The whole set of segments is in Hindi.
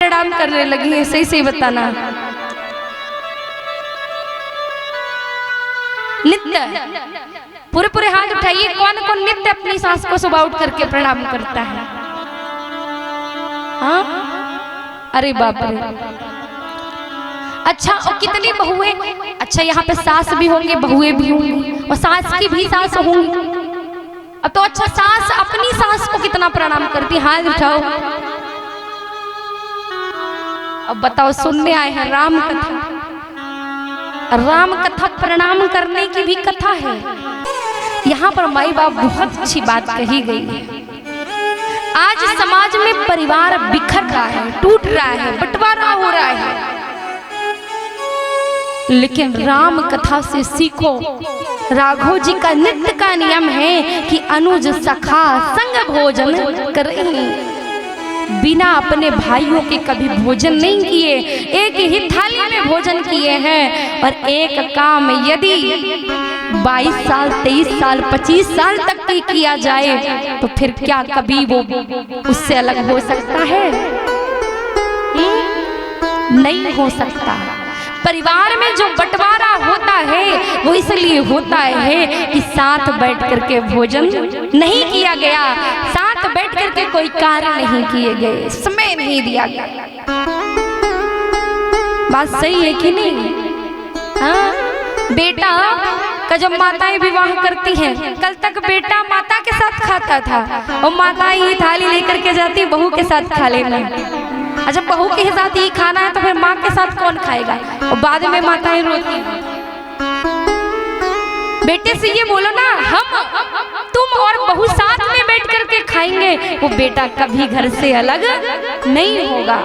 प्रणाम करने लगी है, सही सही बताना। नित्य पूरे पूरे हाथ उठाइए, कौन कौन नित्य अपनी सास को सुबह उठ करके प्रणाम करता है? हाँ, अरे बाप रे। अच्छा, और कितनी बहुएं? अच्छा, यहाँ पे सास भी होंगे, बहुएं भी होंगी, और सास की भी सास होंगी। अब तो अच्छा, सास अपनी सास को कितना प्रणाम करती? हाथ उठाओ। अब बताओ, सुनने आए हैं राम कथा। राम कथा प्रणाम करने की भी कथा है। यहाँ पर माई बाप बहुत अच्छी बात कही गई है। आज समाज में परिवार बिखर रहा है, टूट रहा है, बंटवारा हो रहा है, लेकिन राम कथा से सीखो। राघव जी का नित्य का नियम है कि अनुज सखा संग भोजन करें। बिना अपने भाइयों के कभी भोजन नहीं किए, एक ही थाली में भोजन किए हैं। और एक काम यदि 22 साल 23 साल 25 साल तक ही किया जाए तो फिर क्या कभी वो उससे अलग हो सकता है? नहीं हो सकता। परिवार में जो बंटवारा होता है वो इसलिए होता है कि साथ बैठ करके भोजन नहीं किया गया, साथ बैठ करके कोई कार्य नहीं किए गए, समय नहीं दिया गया। बात सही है कि नहीं? हाँ, बेटा का जब माताएं विवाह करती हैं, कल तक बेटा माता के साथ खाता था और माता ही थाली लेकर के जाती, बहू के साथ खा लेना। अच्छा, बहू के साथ ही खाना है तो फिर माँ के साथ कौन खाएगा? और बाद में माताएं रोती हैं। बेटे से ये बोलो ना, हम तुम और बहू साथ में बैठ करके खाएंगे, वो बेटा कभी घर से अलग नहीं होगा।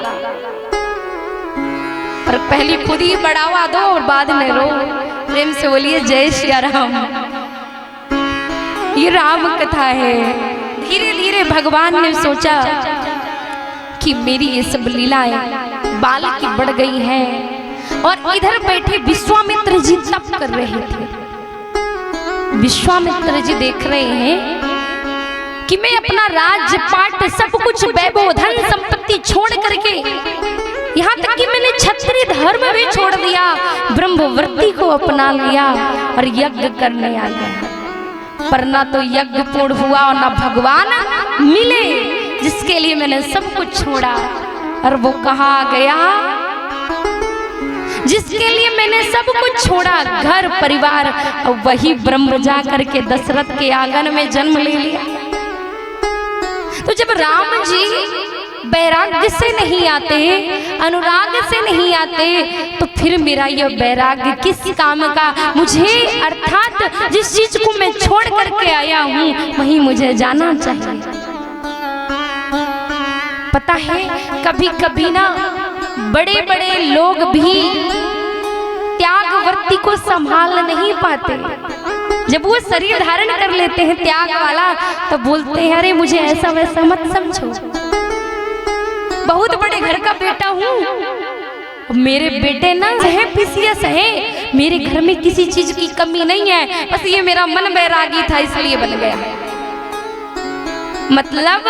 पर पहले खुद ही बढ़ावा दो और बाद में रो। प्रेम से बोलिए जय श्री राम। ये राम कथा है। धीरे धीरे भगवान ने सोचा कि मेरी ये सब लीलाएं बाल की बढ़ गई हैं, और इधर बैठे विश्वामित्र जी तप कर रहे थे। विश्वामित्र जी देख रहे हैं कि मैं अपना राज्य पाट सब कुछ वैभव धन संपत्ति छोड़ करके, यहाँ तक कि मैंने क्षत्रिय धर्म भी छोड़ दिया, ब्रह्मवर्ती को अपना लिया और यज्ञ करने आ गया। पर ना तो यज्ञ पूर्ण हुआ और ना भगवान मिले जिसके लिए मैंने सब कुछ छोड़ा। और वो कहाँ गया जिसके लिए मैंने सब कुछ छोड़ा, घर परिवार, और वही ब्रह्म जा करके दशरथ के आंगन में जन्म ले लिया। तो जब राम जी वैराग्य से नहीं आते, अनुराग से नहीं आते, तो फिर मेरा यह वैराग्य किस काम का? मुझे अर्थात जिस चीज को मैं छोड़ करके आया हूँ वहीं मुझे जाना चाहिए। पता है, कभी कभी ना बड़े बड़े लोग भी त्यागवर्ती को संभाल नहीं पाते। जब वो शरीर धारण कर लेते हैं त्याग वाला, तो बोलते हैं अरे मुझे ऐसा वैसा मत समझो, बहुत बड़े घर का बेटा हूँ, मेरे बेटे ना है पीसीएस है, मेरे घर में किसी चीज की कमी नहीं है, बस ये मेरा मन बैरागी था इसलिए बन गया। मतलब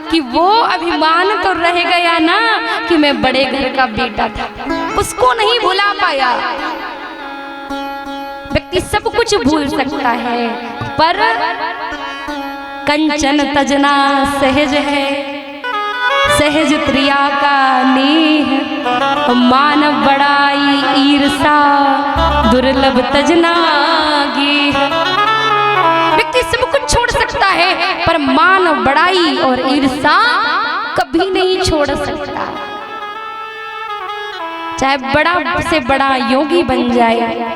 कि वो अभिमान तो रह गया ना कि मैं बड़े घर का बेटा था, उसको नहीं भुला पाया। व्यक्ति सब कुछ भूल सकता है, पर कंचन तजना सहज है, सहज त्रिया का नेह, मान बड़ाई ईर्षा दुर्लभ तजना गेह। व्यक्ति सब कुछ छोड़ सकता है, पर मान बड़ाई और ईर्षा कभी नहीं छोड़ सकता। चाहे बड़ा से बड़ा योगी बन जाए।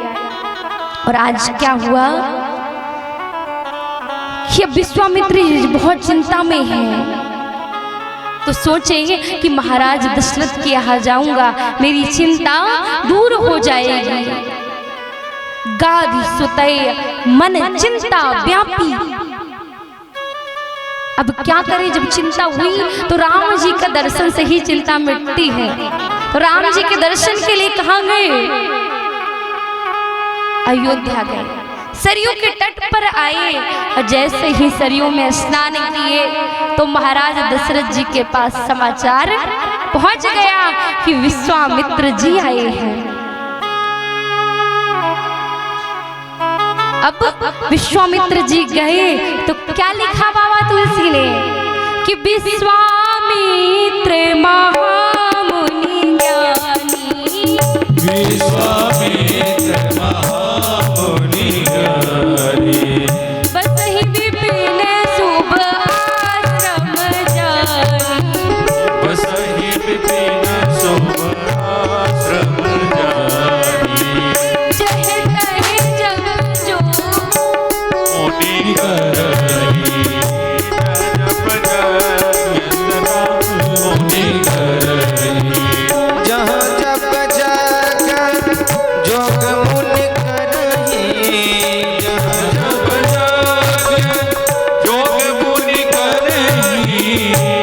और आज क्या हुआ कि विश्वामित्र बहुत चिंता में है, तो सोचेंगे कि महाराज दशरथ के यहाँ जाऊंगा, मेरी चिंता दूर हो जाएगी। गाधि सुतय मन चिंता व्यापी। अब क्या करें, जब चिंता हुई तो राम जी का दर्शन से ही चिंता मिटती है। तो राम जी के दर्शन के लिए कहाँ गए? अयोध्या गए। सरयू के तट पर आए, और जैसे ही सरयू में स्नान किए तो महाराज दशरथ जी के पास समाचार पहुंच गया कि विश्वामित्र जी आए हैं। अब विश्वामित्र जी गए तो क्या लिखा बाबा तुलसी ने कि विश्वामित्र महामुनि ज्ञानी, विश्वामित्र महामुनि ज्ञानी, बसहि विपिन शुभ आश्रम जानी, बसहि विपिन शुभ आश्रम जानी, जह तह जग जो मुनि करही, जप मुनि करही, जहाँ जप जग जोग मुनि करही, जहाँ योग मुनि करही,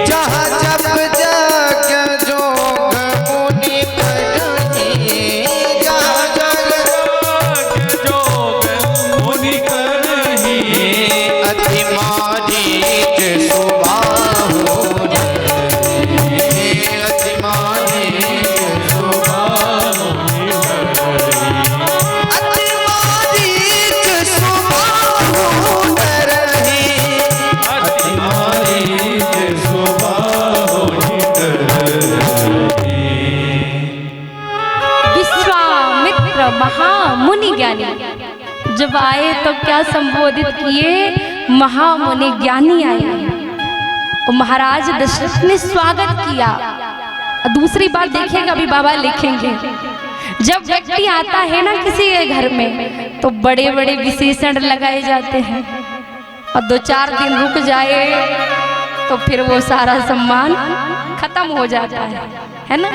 जहाँ जप जग जोग मुनि करही, जहाँ जग योग मुनि करही, अति मारीच सुबाहु धरही, अति मारीच सुबाहु अति मारीच सुबाहु धरही, अति मारीच सुबाहुनि करही। विश्वामित्र महामुनि ज्ञानी जब आए तो क्या संबोधित किए, महामुनि ज्ञानी आए। और महाराज दशरथ ने स्वागत किया। और दूसरी बात देखिएगा, अभी बाबा लिखेंगे, जब व्यक्ति आता है ना किसी के घर में तो बड़े बड़े विशेषण लगाए जाते हैं, और 2-4 दिन रुक जाए तो फिर वो सारा सम्मान खत्म हो जाता है ना।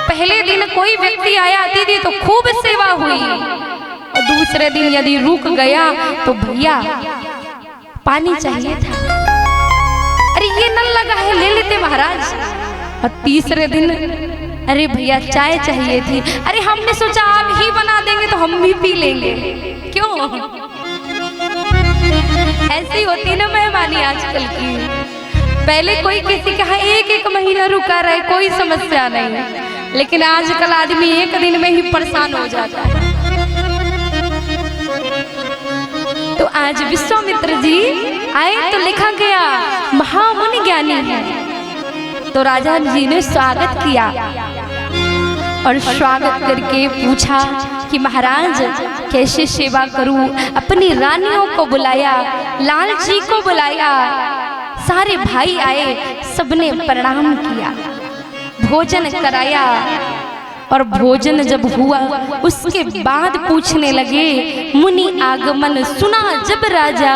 पहले दिन कोई व्यक्ति आया अतिथि तो खूब सेवा हुई, और दूसरे दिन यदि रुक गया तो भैया पानी चाहिए था, अरे ये नल लगा है ले लेते महाराज। और तीसरे दिन अरे भैया चाय चाहिए थी, अरे हमने सोचा आप ही बना देंगे तो हम भी पी लेंगे, क्यों? ऐसी होती ना मेहमानी आजकल की। पहले कोई किसी का 1-1 महीना रुका रहे कोई समस्या नहीं, लेकिन आजकल आदमी 1 दिन में ही परेशान हो जाता है। तो आज विश्वामित्र जी आए तो लिखा गया महामुनि ज्ञानी है। तो राजा जी ने स्वागत किया और स्वागत करके पूछा कि महाराज कैसे सेवा करूं। अपनी रानियों को बुलाया, लाल जी को बुलाया, सारे भाई आए, सबने प्रणाम किया, भोजन कराया। और भोजन जब हुआ उसके बाद पूछने लगे, मुनि आगमन सुना जब राजा,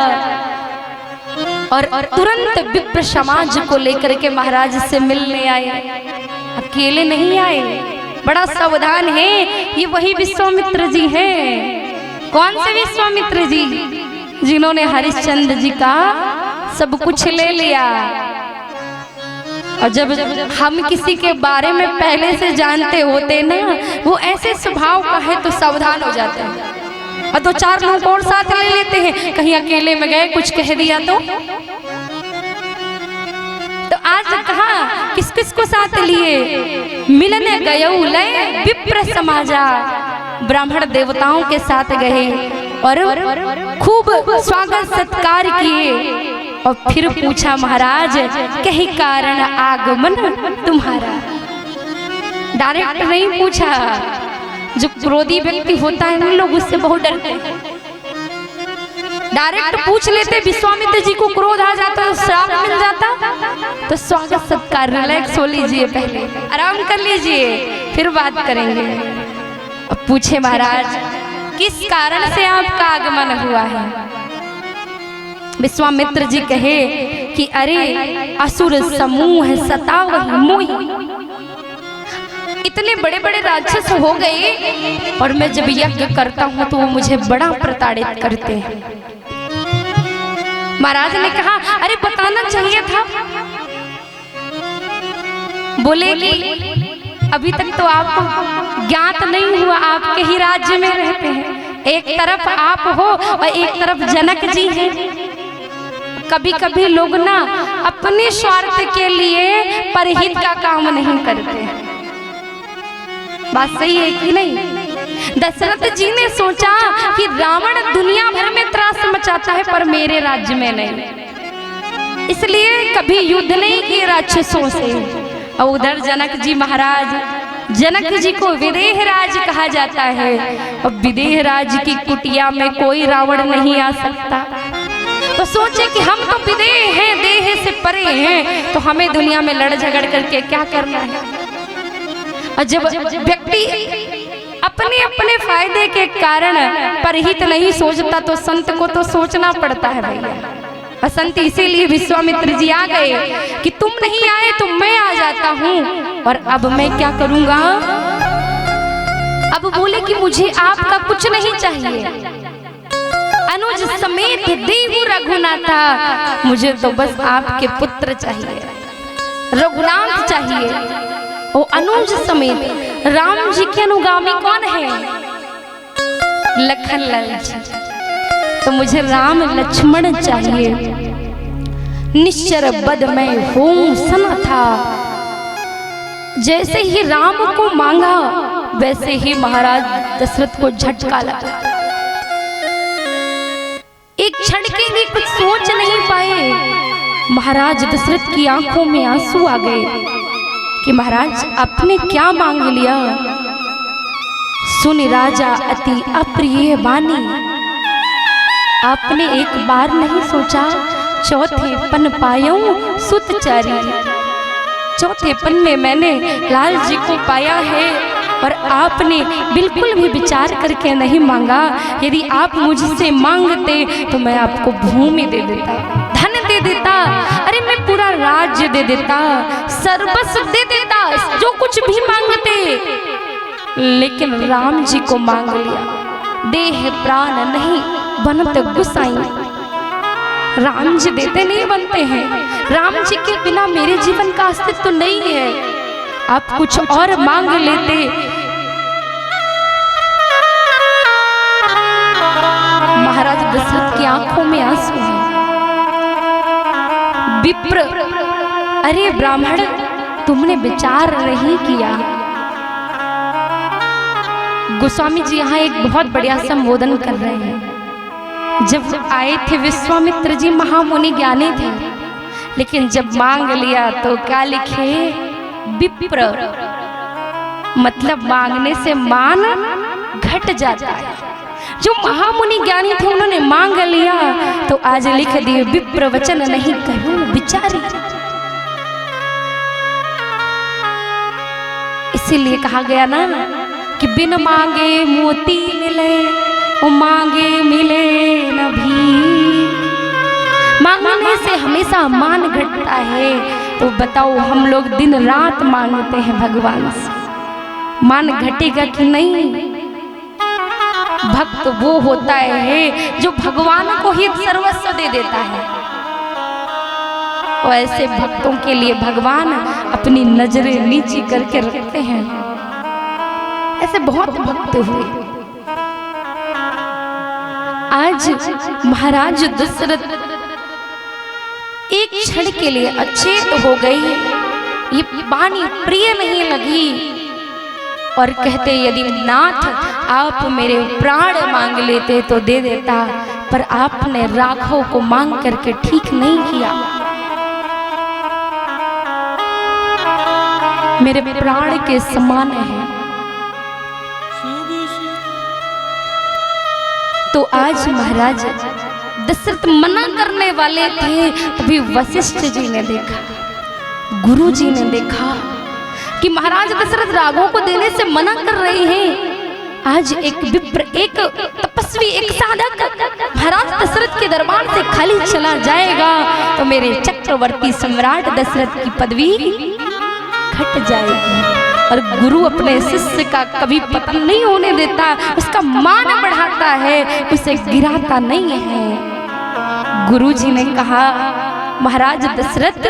और तुरंत विप्र समाज को लेकर के महाराज से मिलने आए। अकेले नहीं आए, बड़ा सावधान है, ये वही विश्वामित्र जी हैं। कौन से विश्वामित्र जी? जिन्होंने हरिश्चंद्र जी का सब कुछ ले लिया। और जब हम किसी के बारे में पहले से जानते होते ना, वो ऐसे स्वभाव का है तो सावधान हो जाते हैं, और 2-4 लोग और साथ ले लेते हैं, कहीं अकेले में गए कुछ कह दिया तो आज कहा किस किस को साथ लिए? मिलने गयऊ लय विप्र समाजा, ब्राह्मण देवताओं के साथ गए और खूब स्वागत सत्कार किए। और फिर पूछा महाराज कहीं कारण आगमन तुम्हारा? डायरेक्ट नहीं पूछा, जो क्रोधी व्यक्ति होता है उन लोग उससे बहुत डरते हैं। डायरेक्ट पूछ लेते, विश्वामित्र जी को क्रोध आ जाता, श्राप मिल जाता। तो स्वागत सत्कार, रिलैक्स हो लीजिए, पहले आराम कर लीजिए, फिर बात करेंगे। अब पूछे महाराज किस कारण से आपका आगमन हुआ है? विश्वामित्र जी कहे कि अरे असुर समूह सतावहि मोहि, इतने बड़े बड़े राक्षस हो गए और मैं जब यज्ञ करता हूँ तो वो मुझे बड़ा प्रताड़ित करते हैं। महाराज ने कहा अरे बताना चाहिए था। बोले कि अभी तक तो आपको ज्ञात नहीं हुआ, आपके ही राज्य में रहते हैं, एक तरफ आप हो और एक तरफ जनक जी हैं। कभी कभी लोग ना अपने स्वार्थ के लिए परहित का काम नहीं करते। बात सही है कि नहीं? दशरथ जी ने सोचा कि रावण दुनिया भर में त्रास मचाता है पर मेरे राज्य में नहीं, इसलिए कभी युद्ध नहीं किए राक्षसों से। और उधर जनक जी महाराज, जनक जी को विदेह राज कहा जाता है, और विदेह राज की कुटिया में कोई रावण नहीं आ सकता। तो सोचे कि हम तो विदेह हैं, देह से परे हैं, तो हमें दुनिया में लड़ झगड़ करके क्या करना है। और जब व्यक्ति अपने अपने फायदे के कारण परहित नहीं सोचता तो संत को तो सोचना पड़ता है भैया। और संत इसीलिए विश्वामित्र जी आ गए कि तुम नहीं आए तो मैं आ जाता हूँ, और अब मैं क्या करूँगा। अब बोले कि मुझे आपका कुछ नहीं चाहिए, अनुज समेत देहु रघुनाथा, मुझे तो बस आपके पुत्र चाहिए, रघुनाथ चाहिए। ओ अनुज समेत, राम जी के अनुगामी कौन है? लखन लाल जी। तो मुझे राम लक्ष्मण चाहिए। निश्चर बद में हों सन था। जैसे ही राम को मांगा वैसे ही महाराज दशरथ को झटका लगा। एक क्षण के लिए कुछ सोच नहीं पाए, महाराज दशरथ की आंखों में आंसू आ गए कि महाराज आपने क्या मांग लिया। सुन राजा अति अप्रिय वाणी, आपने एक बार नहीं सोचा चौथे पन पायूं सुतचारी। चौथे पन में मैंने लाल जी को पाया है, और आपने बिल्कुल भी विचार करके नहीं मांगा। यदि आप मुझसे मांगते तो मैं आपको भूमि दे देता, धन दे देता, अरे मैं पूरा राज्य दे देता, सर्वस्व दे देता, जो कुछ भी मांगते। लेकिन राम जी को मांग लिया। देह प्राण नहीं बनत गुसाई, राम जी देते नहीं बनते हैं। राम जी के बिना मेरे जीवन का अस्तित्व तो नहीं है। आप कुछ और मांग लेते। महाराज दशरथ की आंखों में आंसू हैं। विप्र, अरे ब्राह्मण, तुमने विचार नहीं किया। गोस्वामी जी यहाँ एक बहुत बढ़िया संबोधन कर रहे हैं। जब आए थे विश्वामित्र जी महामुनि ज्ञानी थे, लेकिन जब मांग लिया तो क्या लिखे? विप्र, मतलब मांगने से मान घट जाता है। जो महामुनि ज्ञानी थे उन्होंने मांग लिया तो आज लिख दिए विप्र वचन नहीं कहो विचारी। इसीलिए कहा गया ना कि बिन मांगे मोती मिले, और मांगे मिले न भी। मांगने से हमेशा मान घटता है। तो बताओ, हम लोग दिन रात मांगते हैं भगवान से, मान घटेगा कि नहीं? भक्त वो होता है जो भगवान को ही सर्वस्व दे देता है। और ऐसे भक्तों के लिए भगवान अपनी नजरें नीची करके रखते हैं। ऐसे बहुत भक्त हुए। आज महाराज दशरथ एक क्षण के लिए अचेत हो गई। ये वाणी प्रिय नहीं लगी और कहते, यदि नाथ आप मेरे प्राण मांग लेते तो दे देता, पर आपने राघव को मांग करके ठीक नहीं किया। मेरे प्राण के समान है। तो आज महाराज दशरथ मना करने वाले थे, तभी वशिष्ठ जी ने देखा, गुरु जी ने देखा कि महाराज दशरथ राघव को देने से मना कर रहे हैं। आज एक विप्र, एक तपस्वी, एक साधक महाराज दशरथ के दरबार से खाली चला जाएगा तो मेरे चक्रवर्ती सम्राट दशरथ की पदवी घट जाएगी। और गुरु अपने शिष्य का कभी पतन नहीं होने देता, उसका मान बढ़ाता है, उसे गिराता नहीं है। गुरु जी ने कहा, महाराज दशरथ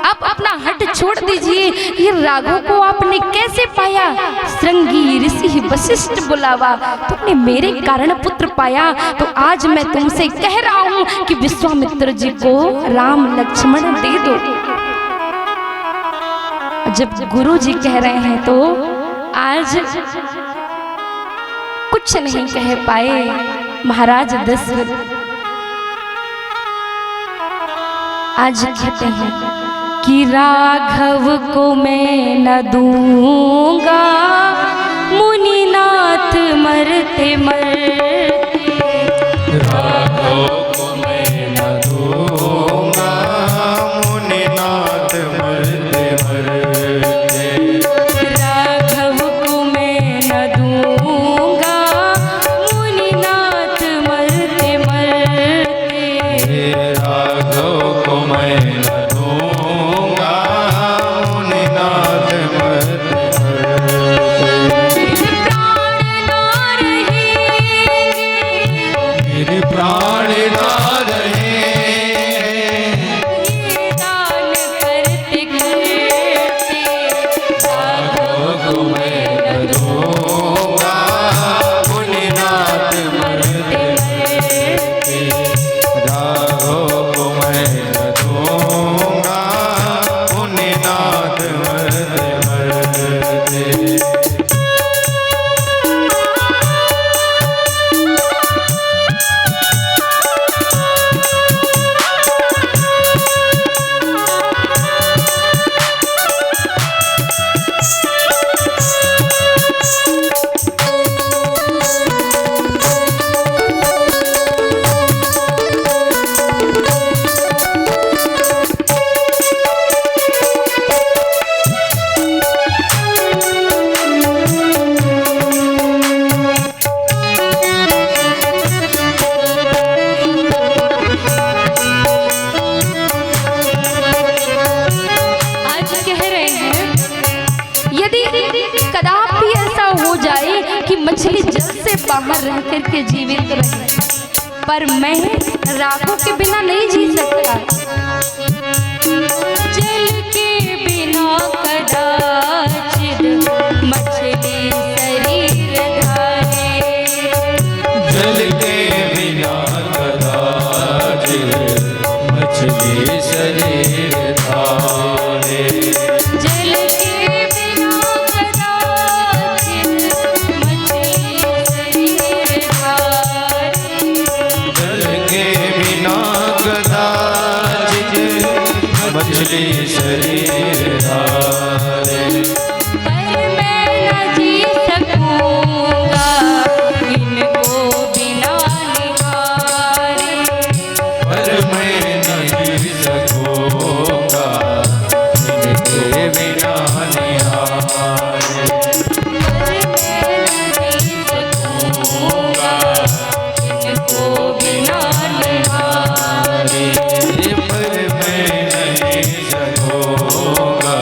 आप अपना हट छोड़ दीजिए। ये राघव को आपने कैसे पाया? श्रृंगी ऋषि वशिष्ठ बुलावा, तुमने मेरे कारण पुत्र पाया, तो आज मैं तुमसे कह रहा हूँ कि विश्वामित्र जी को राम लक्ष्मण दे दो। जब गुरु जी कह रहे हैं तो आज कुछ नहीं कह पाए महाराज दशरथ। आज कहते हैं कि राघव को मैं न दूंगा, मुनिनाथ मरते मरते। राघव को मैं न दूंगा, मुनिनाथ मरते मरते। राघव को मैं न दूंगा, मुनिनाथ मरते मरते। राघव को मैं न दूंगा, मुनिनाथ मरते मरते। मेरे प्राण ना रहे, दान करते करते। राघव को मैं न दूंगा, मुनिनाथ मरते मरते। राघव को मैं न दूंगा, मुनिनाथ मरते मरते। आज कह रहे हैं यदि कदापि ऐसा हो जाए कि मछली जल से बाहर रह करके जीवित रहे, पर मैं राघव के बिना नहीं जी सकता। जल के बिना कदाचित मछली शरीर धारे। जल के बिना कदाचित मछली शरीर धारे। जल के बिना कदाचित मछली शरीर धारे। जल के बिना कदाचित मछली शरीर धारे। पर मैं न जी सकूंगा इनको बिना निहारे। पर मैं नहीं सकूंगा इनके बिना निहारे। पर मैं न जी सकूंगा इनको बिना निहारे। पर मैं नहीं सकूंगा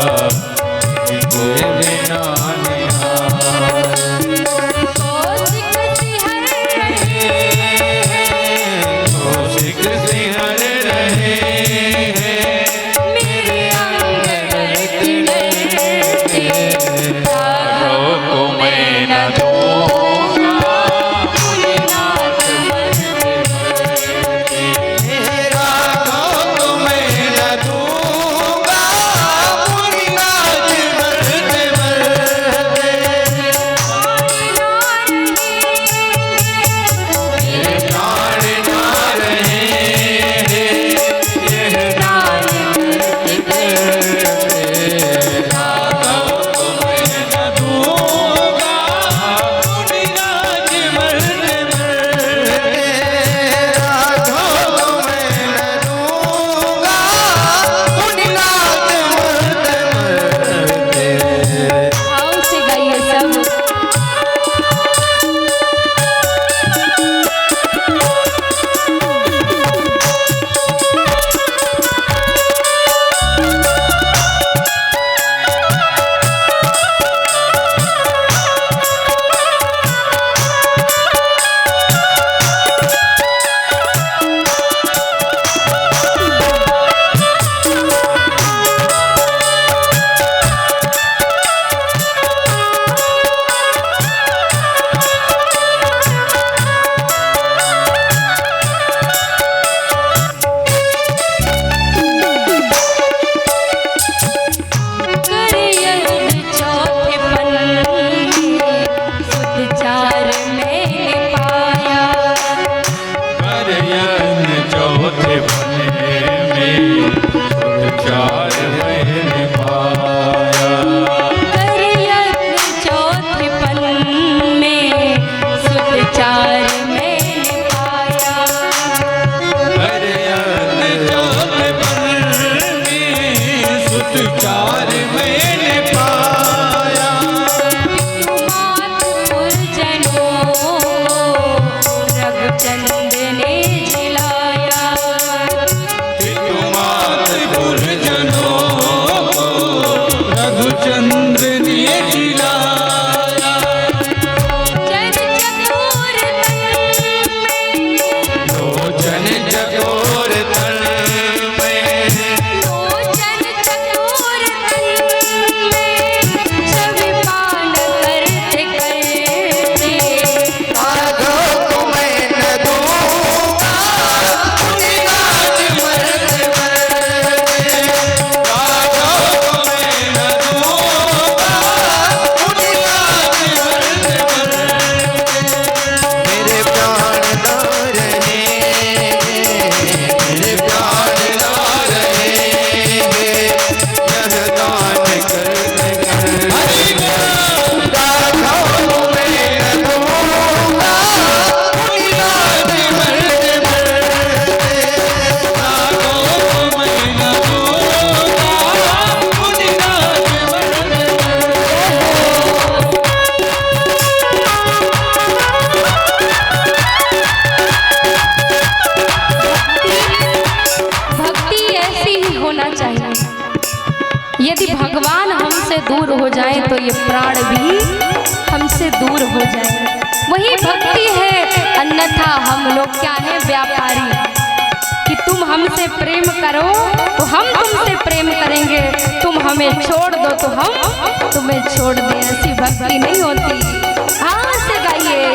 होना चाहिए। यदि भगवान हमसे दूर हो जाए तो ये प्राण भी हमसे दूर हो जाए। वही भक्ति है, अन्यथा हम लोग क्या है, व्यापारी। कि तुम हमसे प्रेम करो तो हम तुमसे प्रेम करेंगे, तुम हमें छोड़ दो तो हम तुम्हें छोड़ दें। ऐसी भक्ति नहीं होती। हाँ से गाइए।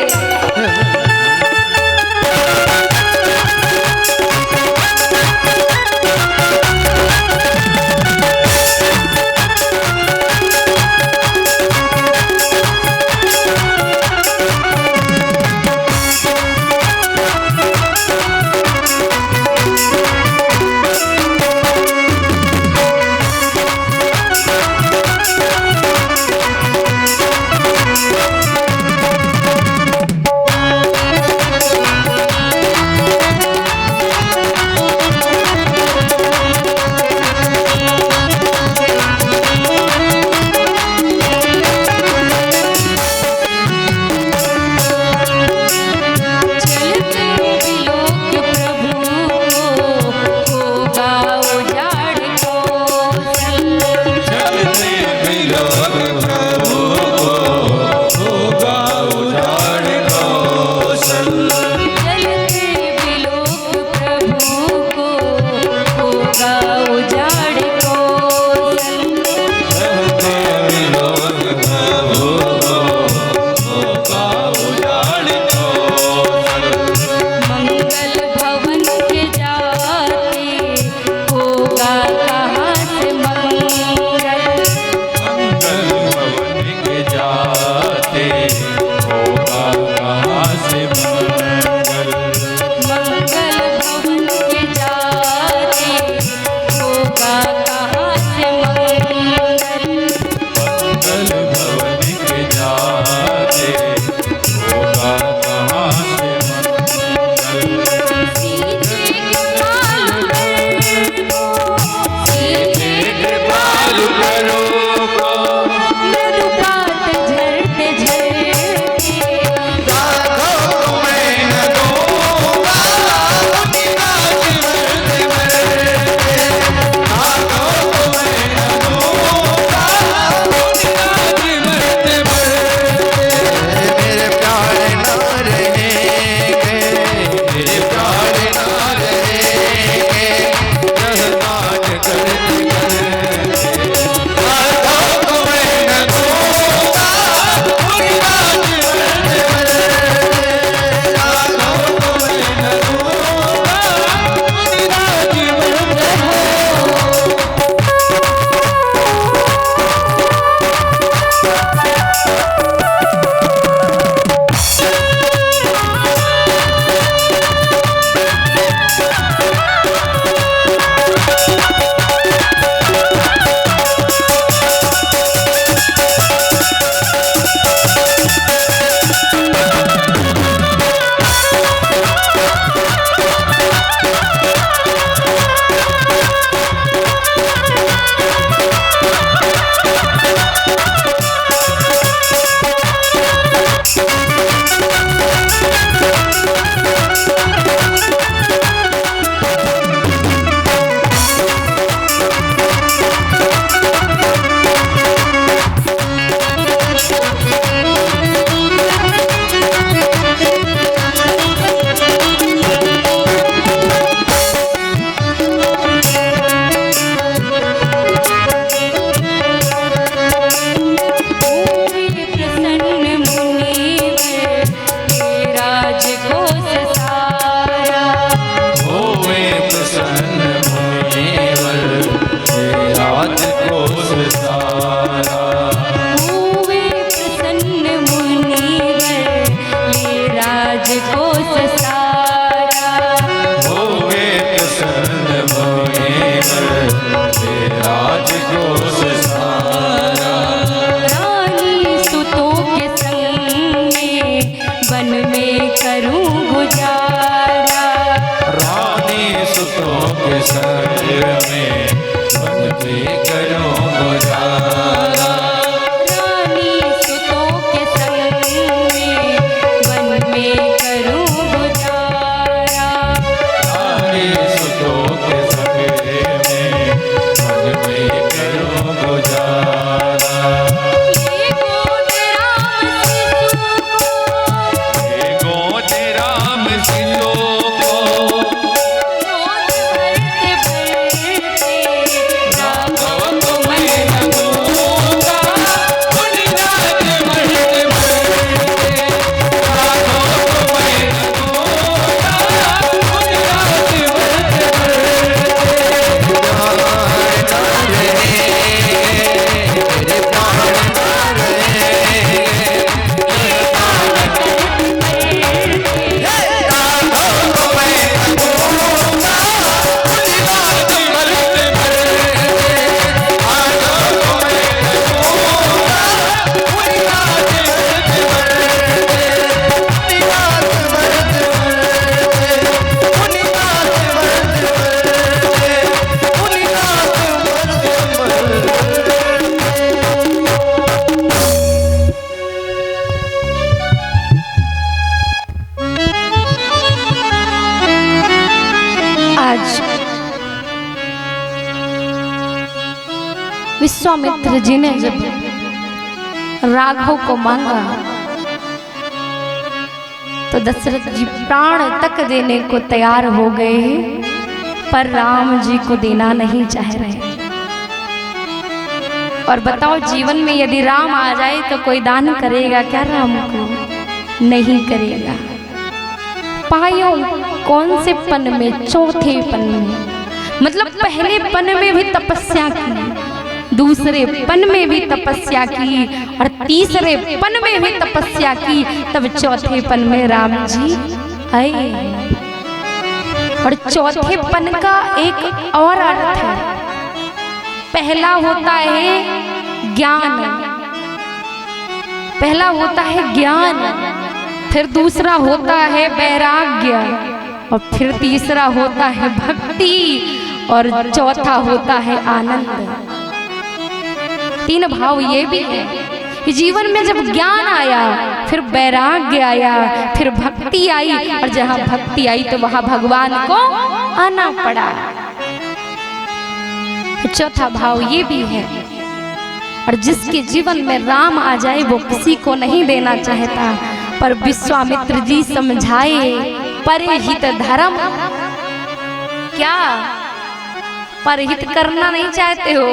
विश्वामित्र जी ने जब राघव को मांगा तो दशरथ जी प्राण तक देने को तैयार हो गए, पर राम जी को देना नहीं चाह रहे। और बताओ, जीवन में यदि राम आ जाए तो कोई दान करेगा क्या राम को? नहीं करेगा। पायो कौन से पन में? चौथे पन में। मतलब पहले पन में भी तपस्या की, दूसरे पन में भी तपस्या की, और तीसरे पन में भी तपस्या की, तब चौथे पन में राम जी आए। और चौथे पन का एक और अर्थ है। पहला होता है ज्ञान, पहला होता है ज्ञान, फिर दूसरा होता है वैराग्य, और फिर तीसरा होता है भक्ति, और चौथा होता है आनंद। तीन भाव ये भी है कि जीवन में जब ज्ञान आया, फिर वैराग्य आया, फिर भक्ति आई, और जहाँ भक्ति आई तो वहाँ भगवान को आना पड़ा। चौथा भाव ये भी है। और जिसके जीवन में राम आ जाए वो किसी को नहीं देना चाहता, पर विश्वामित्र जी समझाए परहित धर्म। क्या परहित करना नहीं चाहते हो,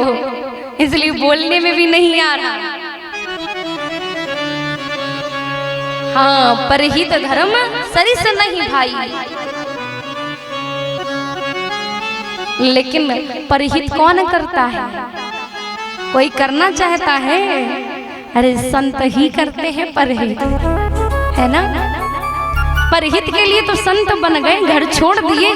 इसलिए बोलने में भी नहीं आ रहा। हाँ, परहित धर्म सरिस नहीं भाई, लेकिन परहित कौन करता है? कोई करना चाहता है? अरे संत ही करते हैं परहित, है ना? परहित के लिए तो संत बन गए, घर छोड़ दिए।